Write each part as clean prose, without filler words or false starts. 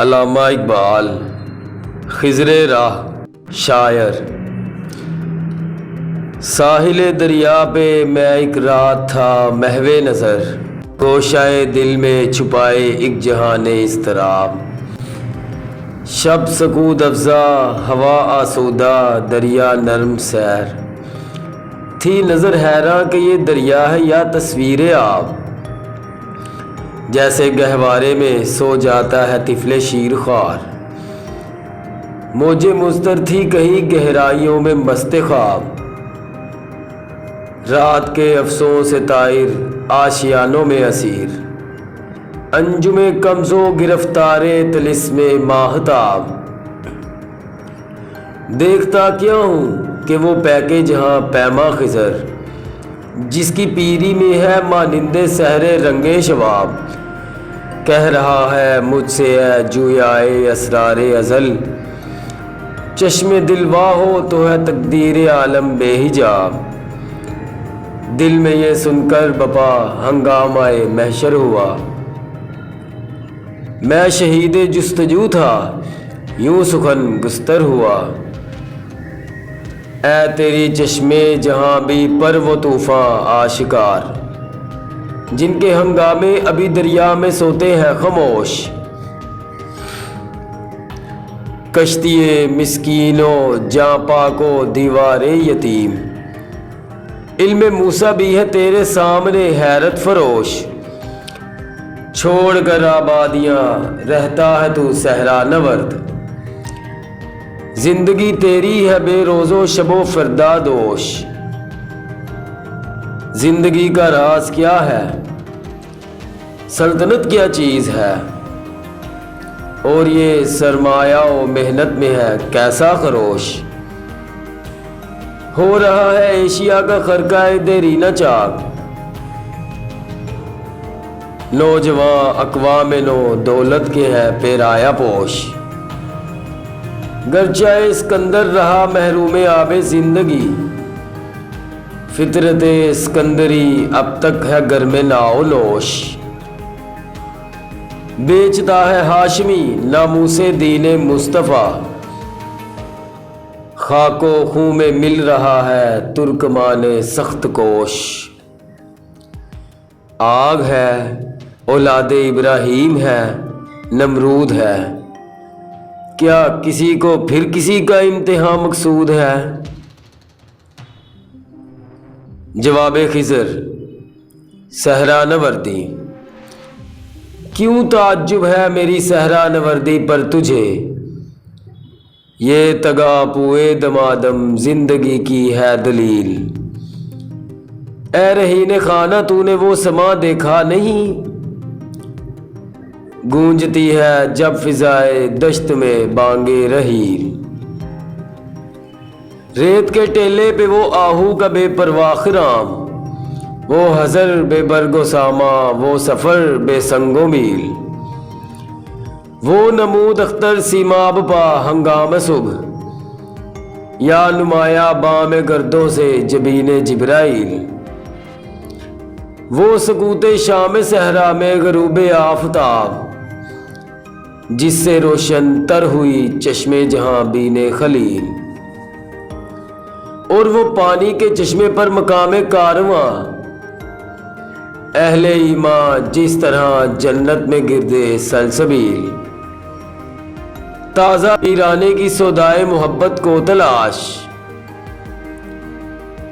علامہ اقبال، خضر راہ، شاعر۔ ساحل دریا پہ میں ایک رات تھا محو نظر، گوشۂ دل میں چھپائے ایک جہان اضطراب۔ شب سکوت افزا، ہوا آسودہ، دریا نرم سیر، تھی نظر حیراں کہ یہ دریا ہے یا تصویر آب۔ جیسے گہوارے میں سو جاتا ہے طفل شیر خوار، موجیں مضطر تھی کہیں گہرائیوں میں مست خواب۔ رات کے افسوں سے طائر آشیانوں میں اسیر، انجم کمزو گرفتار طلسم ماہتاب۔ دیکھتا کیا ہوں کہ وہ پیکے جہاں پیما خضر، جس کی پیری میں ہے مانند سحر رنگ شباب۔ کہہ رہا ہے مجھ سے ہے جویائے اسرار ازل، چشم دل وا ہو تو ہے تقدیر عالم بے حجاب۔ دل میں یہ سن کر بپا ہنگامہ محشر ہوا، میں شہید جستجو تھا یوں سخن گستر ہوا۔ اے تیری چشمے جہاں بھی پر و طوفاں آشکار، جن کے ہنگامے ابھی دریا میں سوتے ہیں خاموش۔ کشتی مسکینوں جاں پاکو دیوار یتیم، علم موسیٰ بھی ہے تیرے سامنے حیرت فروش۔ چھوڑ کر آبادیاں رہتا ہے تو صحرا نورد، زندگی تیری ہے بے روز و شب و فردا دوش۔ زندگی کا راز کیا ہے، سلطنت کیا چیز ہے، اور یہ سرمایہ و محنت میں ہے کیسا خروش۔ ہو رہا ہے ایشیا کا خرقہ دیرینہ چاک، نوجوان اقوام نو دولت کے ہے پیرایا پوش۔ گرچہ اسکندر رہا محروم آب زندگی، فطرت اسکندری اب تک ہے گرم ناؤ نوش۔ بیچتا ہے ہاشمی ناموس دین مصطفیٰ، خاک و خون میں مل رہا ہے ترکمان سخت کوش۔ آگ ہے، اولاد ابراہیم ہے، نمرود ہے، کیا کسی کو پھر کسی کا امتحان مقصود ہے؟ جواب خضر، صحرا نوردی۔ کیوں تعجب ہے میری صحرا نوردی پر تجھے، یہ تگاپوئے دمادم زندگی کی ہے دلیل۔ اے رہین خانہ تو نے وہ سما دیکھا نہیں، گونجتی ہے جب فضائے دشت میں بانگے رحیل۔ ریت کے ٹیلے پہ وہ آہو کا بے پرواہ خرام، وہ حضر بے برگ و ساما، وہ سفر بے سنگ و میل۔ وہ نمود اختر سیماب پا ہنگام صبح، یا نمایاں بام گردوں سے جبین جبرائیل۔ وہ سکوت شام صحرا میں غروب آفتاب، جس سے روشن تر ہوئی چشم جہاں بین خلیل۔ اور وہ پانی کے چشمے پر مقام کارواں، اہل ایمان جس طرح جنت میں گردے سلسبیل۔ تازہ پیرانے کی سودائے محبت کو تلاش،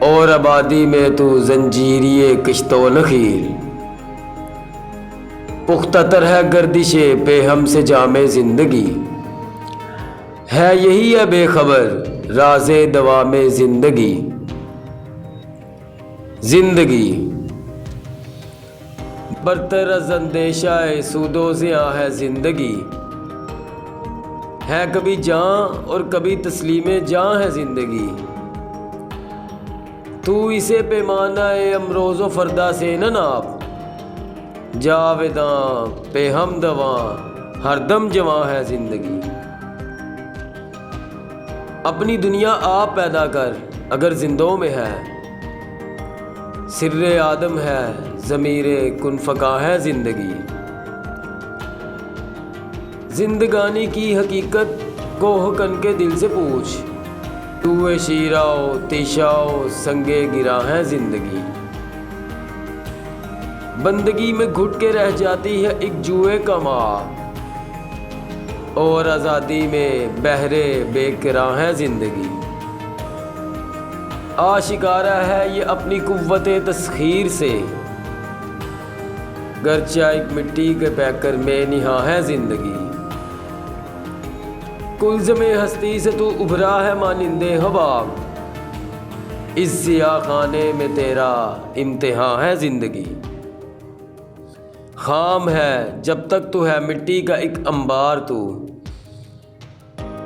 اور آبادی میں تو زنجیریے کشت و نخیل۔ پختہ تر ہے گردش پہ ہم سے جام زندگی، ہے یہی ہے بے خبر راز دوام زندگی۔ زندگی برتر از اندیشہ سود و زیاں ہے زندگی، ہے کبھی جاں اور کبھی تسلیم جاں ہے زندگی۔ تو اسے پیمانہ امروز و فردا سے نہ ناپ، جاویداں پہ ہمدواں ہر دم جواں ہے زندگی۔ اپنی دنیا آپ پیدا کر اگر زندوں میں ہے، سر آدم ہے ضمیر کن فکا ہے زندگی۔ زندگانی کی حقیقت کوہ کن کے دل سے پوچھ، تو شیراؤ تیشاؤ سنگے گرا ہے زندگی۔ بندگی میں گھٹ کے رہ جاتی ہے ایک جوئے کا ماں، اور آزادی میں بہرے بے کرا ہے زندگی۔ آشکارا ہے یہ اپنی قوت تسخیر سے، گرچہ ایک مٹی کے پیکر میں نہا ہے زندگی۔ کلزم ہستی سے تو ابھرا ہے مانند حباب، اس سیاہ خانے میں تیرا امتحان ہے زندگی۔ خام ہے جب تک تو ہے مٹی کا ایک انبار، تو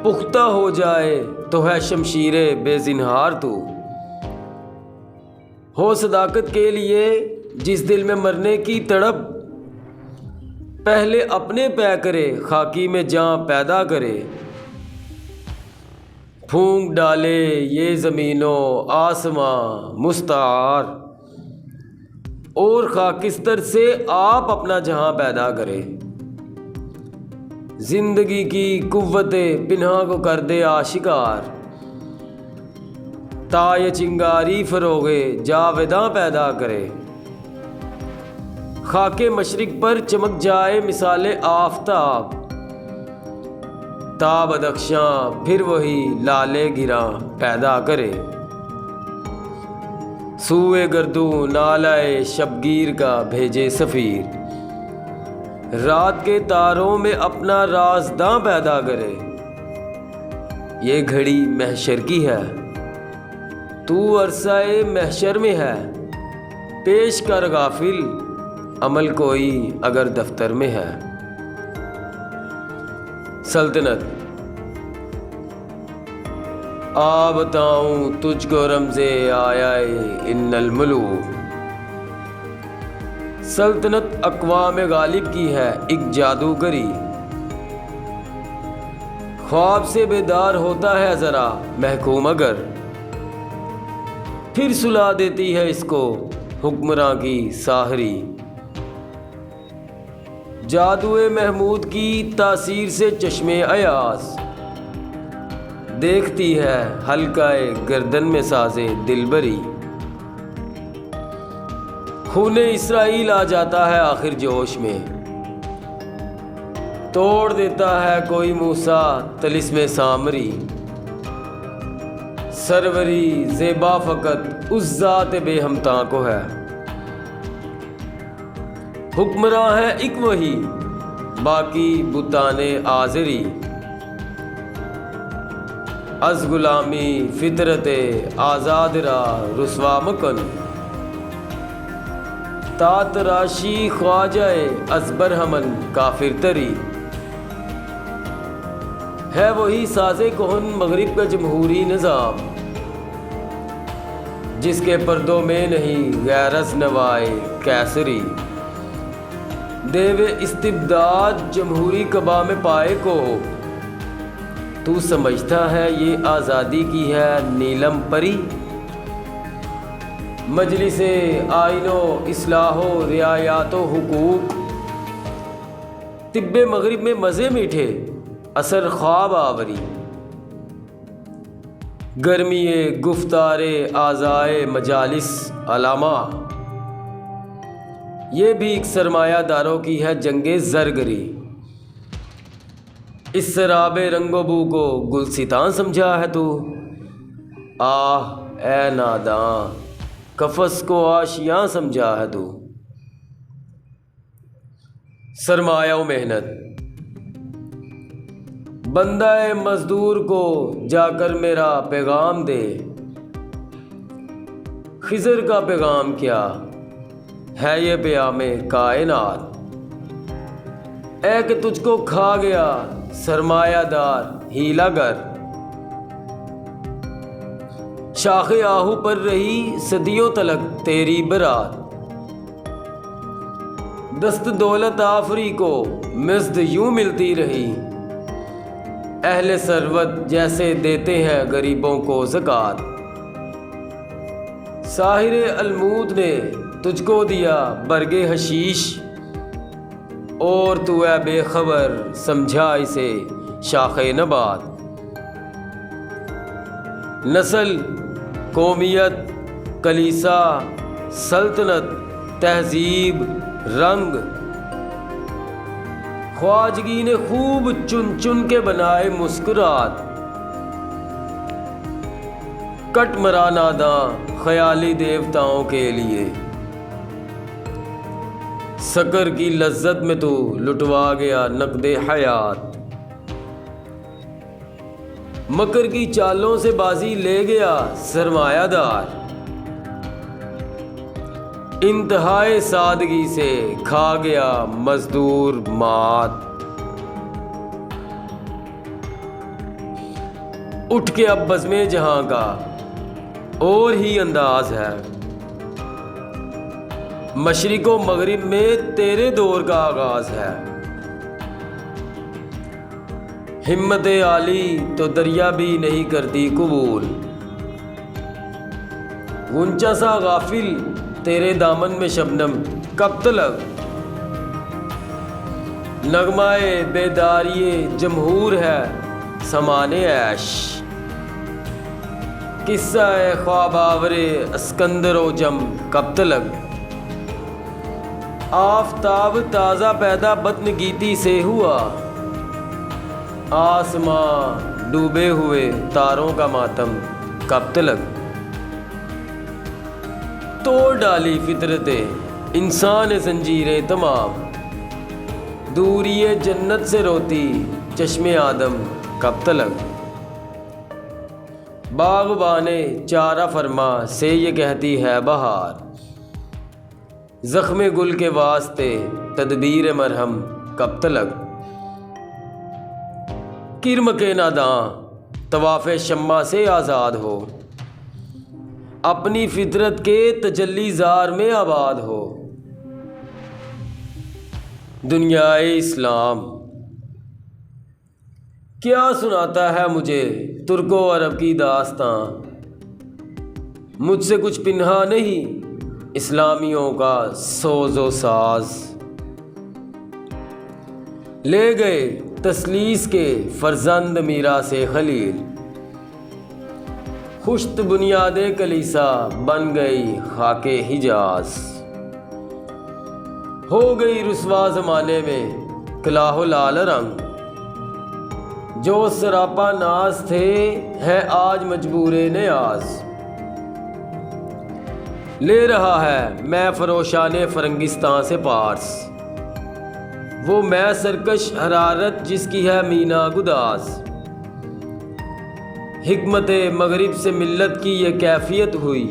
پختہ ہو جائے تو ہے شمشیر بے زنہار۔ تو ہو صداقت کے لیے جس دل میں مرنے کی تڑپ، پہلے اپنے پے کرے خاکی میں جان پیدا کرے۔ پھونک ڈالے یہ زمین و آسماں مستعار، اور خاکستر سے آپ اپنا جہاں پیدا کرے۔ زندگی کی قوت پنہاں کو کر دے آشکار، تا یہ چنگاری فروغے جاویداں پیدا کرے۔ خاک مشرق پر چمک جائے مثال آفتاب، تا بدخشاں پھر وہی لالے گراں پیدا کرے۔ سوئے گردوں نالائے شبگیر کا بھیجے سفیر، رات کے تاروں میں اپنا رازداں پیدا کرے۔ یہ گھڑی محشر کی ہے، تو عرصہ محشر میں ہے، پیش کر غافل عمل کوئی اگر دفتر میں ہے۔ سلطنت آ بتاؤں تجھ کو رمزے آیا ان الملوک۔ سلطنت اقوام غالب کی ہے ایک جادوگری، خواب سے بیدار ہوتا ہے ذرا محکوم اگر، پھر سلا دیتی ہے اس کو حکمراں کی ساحری۔ جادوئے محمود کی تاثیر سے چشمے ایاز، دیکھتی ہے حلقہ گردن میں سازے دلبری۔ خون اسرائیل آ جاتا ہے آخر جوش میں، توڑ دیتا ہے کوئی موسیٰ طلسم سامری۔ سروری زیبا فقط اس ذات بے ہمتاں کو ہے، حکمراں ہے ایک وہی باقی بتان آزری۔ از غلامی فطرت آزاد را رسوا مکن، تا تراشی خواجہ از برہمن کافر تری۔ ہے وہی ساز کہن مغرب کا جمہوری نظام، جس کے پردوں میں نہیں غیر از نوائے کیسری۔ دیو استبداد جمہوری قبا میں پائے کو، تو سمجھتا ہے یہ آزادی کی ہے نیلم پری۔ مجلس آئین و اصلاح و رعایات و حقوق، طب مغرب میں مزے میٹھے اثر خواب آوری۔ گرمی گفتار اعضائے مجالس علامہ، یہ بھی ایک سرمایہ داروں کی ہے جنگ زرگری۔ اس سراب رنگ و بو کو گلستان سمجھا ہے تو، آہ اے ناداں قفس کو آشیاں سمجھا ہے تو۔ سرمایہ و محنت، بندہ مزدور کو جا کر میرا پیغام دے۔ خضر کا پیغام کیا ہے یہ پیام کائنات، اے کہ تجھ کو کھا گیا سرمایہ دار ہیلا گر۔ شاخ آہو پر رہی صدیوں تلک تیری برات، دست دولت آفری کو مزد یوں ملتی رہی۔ اہل ثروت جیسے دیتے ہیں غریبوں کو زکوٰۃ، ساحر الموت نے تجھ کو دیا برگ حشیش۔ اور تو اے بے خبر سمجھا اسے شاخ نبات۔ نسل، قومیت، کلیسا، سلطنت، تہذیب، رنگ، خواجگی نے خوب چن چن کے بنائے مسکرات، کٹ مرا ناداں خیالی دیوتاؤں کے لیے۔ سکر کی لذت میں تو لٹوا گیا نقد حیات، مکر کی چالوں سے بازی لے گیا سرمایہ دار، انتہائے سادگی سے کھا گیا مزدور مات۔ اٹھ کے اب بزم جہاں کا اور ہی انداز ہے، مشرق و مغرب میں تیرے دور کا آغاز ہے۔ ہمت عالی تو دریا بھی نہیں کرتی قبول، غنچہ سا غافل تیرے دامن میں شبنم کب تلک۔ نغمہ بیداری جمہور ہے سامان عیش، قصہ خواب آور اسکندر و جم کب تلک۔ آفتاب تازہ پیدا بطن گیتی سے ہوا، آسماں ڈوبے ہوئے تاروں کا ماتم کب تلک۔ توڑ ڈالی فطرت انسان زنجیریں تمام، دوری جنت سے روتی چشم آدم کب تلک۔ باغبان چارہ فرما سے یہ کہتی ہے بہار، زخم گل کے واسطے تدبیر مرہم کب تلک۔ کرم کے ناداں طواف شمع سے آزاد ہو، اپنی فطرت کے تجلی زار میں آباد ہو۔ دنیائے اسلام کیا سناتا ہے مجھے ترک و عرب کی داستاں، مجھ سے کچھ پنہا نہیں اسلامیوں کا سوز و ساز۔ لے گئے تثلیث کے فرزند میراث خلیل، خشت بنیاد کلیسا بن گئی خاک حجاز۔ ہو گئی رسوا زمانے میں کلاہ و لال رنگ، جو سراپا ناز تھے ہیں آج مجبور نیاز۔ لے رہا ہے میں فروشان فرنگستان سے پارس، وہ میں سرکش حرارت جس کی ہے مینا گداز۔ حکمت مغرب سے ملت کی یہ کیفیت ہوئی،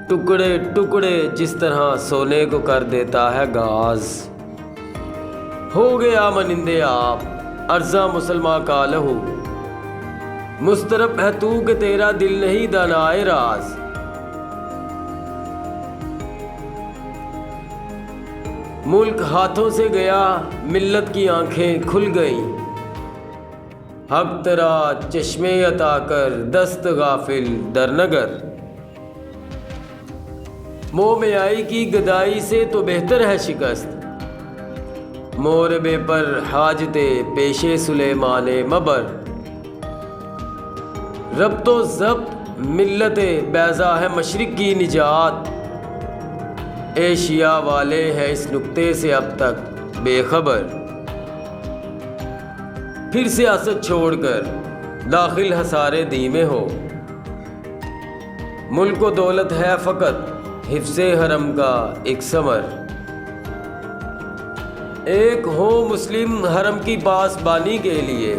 ٹکڑے ٹکڑے جس طرح سونے کو کر دیتا ہے گاز۔ ہو گیا منندے آپ ارزاں مسلمان کا لہو، مسترب ہے تو کہ تیرا دل نہیں دانائے راز۔ ملک ہاتھوں سے گیا ملت کی آنکھیں کھل گئیں، حق ترا چشمے عطا کر دست غافل در نگر۔ مومیائی کی گدائی سے تو بہتر ہے شکست، موربے پر حاجتے پیشے سلیمان مبر۔ ربط و ضبط ملت بیضا ہے مشرق کی نجات، ایشیا والے ہیں اس نکتے سے اب تک بے خبر۔ پھر سیاست چھوڑ کر داخل حصار دیمے ہو، ملک و دولت ہے فقط حفظ حرم کا ایک ثمر۔ ایک ہو مسلم حرم کی پاسبانی کے لیے،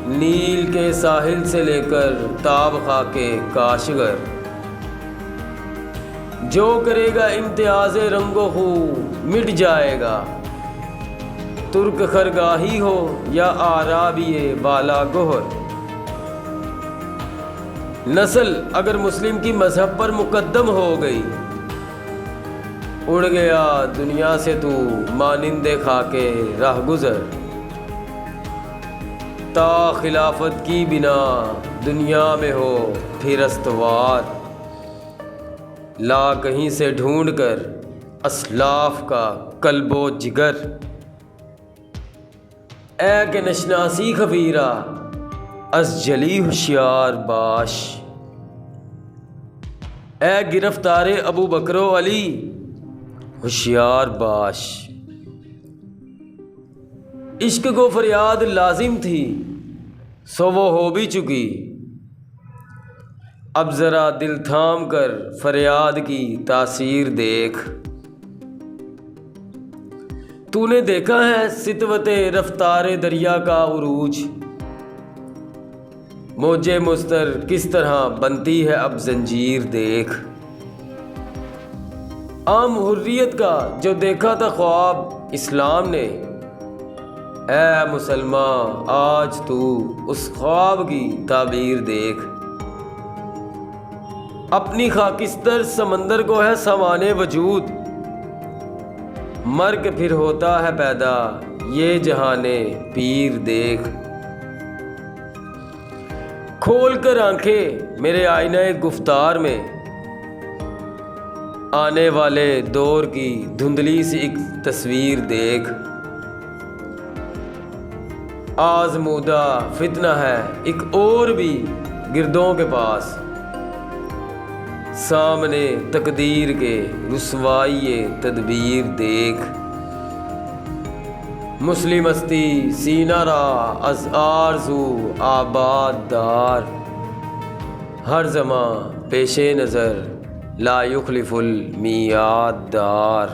نیل کے ساحل سے لے کر تاب خاک کاشغر۔ جو کرے گا امتیاز رنگ و خو مٹ جائے گا، ترک خرگاہی ہو یا آرابی بالا گوہر۔ نسل اگر مسلم کی مذہب پر مقدم ہو گئی، اڑ گیا دنیا سے تو مانند خاک راہ گزر۔ تا خلافت کی بنا دنیا میں ہو پھر استوار، لا کہیں سے ڈھونڈ کر اسلاف کا قلب و جگر، اے کہ نشناسی خفیرہ از جلی ہوشیار باش، اے گرفتار ابو بکر و علی ہوشیار باش۔ عشق کو فریاد لازم تھی سو وہ ہو بھی چکی، اب ذرا دل تھام کر فریاد کی تاثیر دیکھ۔ تو نے دیکھا ہے سطوت رفتار دریا کا عروج، موج مضطر کس طرح بنتی ہے اب زنجیر دیکھ۔ عام حریت کا جو دیکھا تھا خواب اسلام نے، اے مسلمان آج تو اس خواب کی تعبیر دیکھ۔ اپنی خاکستر سمندر کو ہے سامانے وجود، مر کے پھر ہوتا ہے پیدا یہ جہانے پیر دیکھ۔ کھول کر آنکھیں میرے آئینہ گفتار میں، آنے والے دور کی دھندلی سی ایک تصویر دیکھ۔ آزمودہ فتنہ ہے ایک اور بھی گردوں کے پاس، سامنے تقدیر کے رسوائی تدبیر دیکھ۔ مسلم استی سینہ را از آرزو آباد دار، ہر زمان پیش نظر لا یخلف المیعاد دار۔